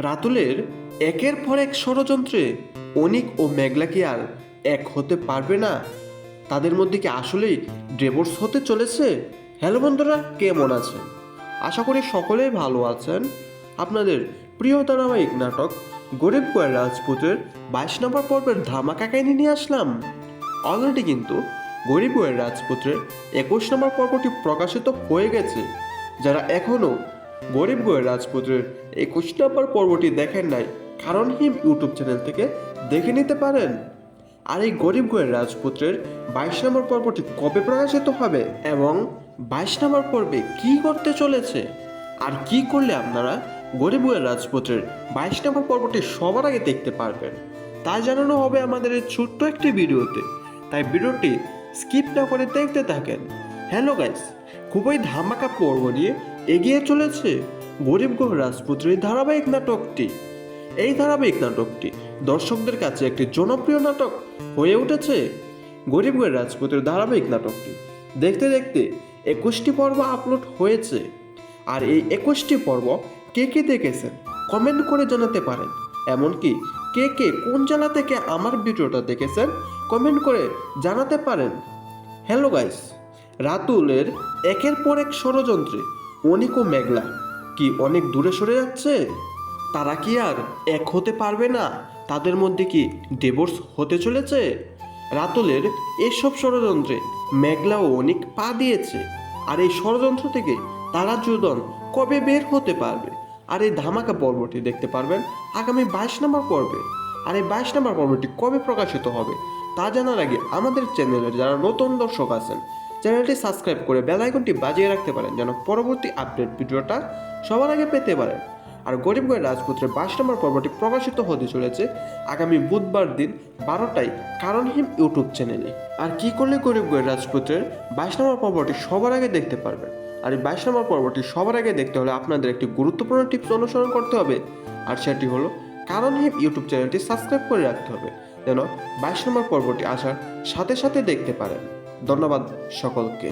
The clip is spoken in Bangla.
রাতুলের একের পর এক ষড়যন্ত্রে অনিক ও মেঘলা কি আর এক হতে পারবে না? তাদের মধ্যে কি আসলেই ডিভোর্স হতে চলেছে? হ্যালো বন্ধুরা, কেমন আছেন? আশা করি সকলেই ভালো আছেন। আপনাদের প্রিয় ধারাবাহিক নাটক গরিব গোয়ের রাজপুতের 22 নম্বর পর্বের ধামাকা কাহিনী নিয়ে আসলাম। অলরেডি কিন্তু গরিব গোয়ের রাজপুত্রের 21 নম্বর পর্বটি প্রকাশিত হয়ে গেছে। যারা এখনও গরিব গোয়ের রাজপুত্রের 21 নম্বর পর্বটি দেখেন নাই, কারণ হিম ইউটিউব চ্যানেল থেকে দেখে নিতে পারেন। আর এই গরিব গোয়ের রাজপুত্রের 22 নম্বর পর্বটি কবে প্রকাশিত হবে এবং 22 নম্বর পর্বে কি করতে চলেছে, আর কি করলে আপনারা গরিব গোয়ের রাজপুত্রের 22 নম্বর পর্বটি সবার আগে দেখতে পারবেন, তা জানানো হবে আমাদের এই ছোট্ট একটি ভিডিওতে। তাই ভিডিওটি স্কিপ না করে দেখতে থাকেন। হ্যালো গাইস, খুবই ধামাকা পর্ব নিয়ে এগিয়ে চলেছে গরিব গোয়ের রাজপুত্রের ধারাবাহিক নাটকটি। এই ধারাবাহিক নাটকটি দর্শকদের কাছে একটি জনপ্রিয় নাটক হয়ে উঠেছে। গরিব গোয়ের রাজপুতের ধারাবাহিক নাটকটি দেখতে দেখতে 21টি পর্ব আপলোড হয়েছে। আর এই 21টি পর্ব কে কে দেখেছেন কমেন্ট করে জানাতে পারেন। এমনকি কে কে কোন জেলা থেকে আমার ভিডিওটা দেখেছেন কমেন্ট করে জানাতে পারেন। হ্যালো গাইস, রাতুলের একের পর এক ষড়যন্ত্রে অনিক ও মেঘলা কি অনেক দূরে সরে যাচ্ছে? তারা কি আর এক হতে পারবে না? তাদের মধ্যে কি ডিভোর্স হতে চলেছে? রাতুলের এসব ষড়যন্ত্রে মেঘলা ও অনিক পা দিয়েছে। আর এই ষড়যন্ত্র থেকে তারা দুজন কবে বের হতে পারবে? আর এই ধামাকা পর্বটি দেখতে পারবেন আগামী 22 নম্বর পর্বে। আর এই 22 নম্বর পর্বটি কবে প্রকাশিত হবে তা জানার আগে আমাদের চ্যানেলের যারা নতুন দর্শক আছেন চ্যানেলটি সাবস্ক্রাইব করে বেল আইকনটি বাজিয়ে রাখতে পারেন, যেন পরবর্তী আপডেট ভিডিওটা সবার আগে পেতে পারেন। আর গরিব গোয়ের রাজপুত্রের 22 নম্বর পর্বটি প্রকাশিত হতে চলেছে আগামী বুধবার দিন 12টায় কারণ হিম ইউটিউব চ্যানেলে। আর কি করলে গরিব গোয়ের রাজপুত্রের 22 নম্বর পর্বটি সবার আগে দেখতে পারবেন? আর এই 22 নম্বর পর্বটি সবার আগে দেখতে হলে আপনাদের একটি গুরুত্বপূর্ণ টিপস অনুসরণ করতে হবে, আর সেটি হলো কারণ হিম ইউটিউব চ্যানেলটি সাবস্ক্রাইব করে রাখতে হবে, যেন 22 নম্বর পর্বটি আসার সাথে সাথে দেখতে পারেন। ধন্যবাদ সকলকে।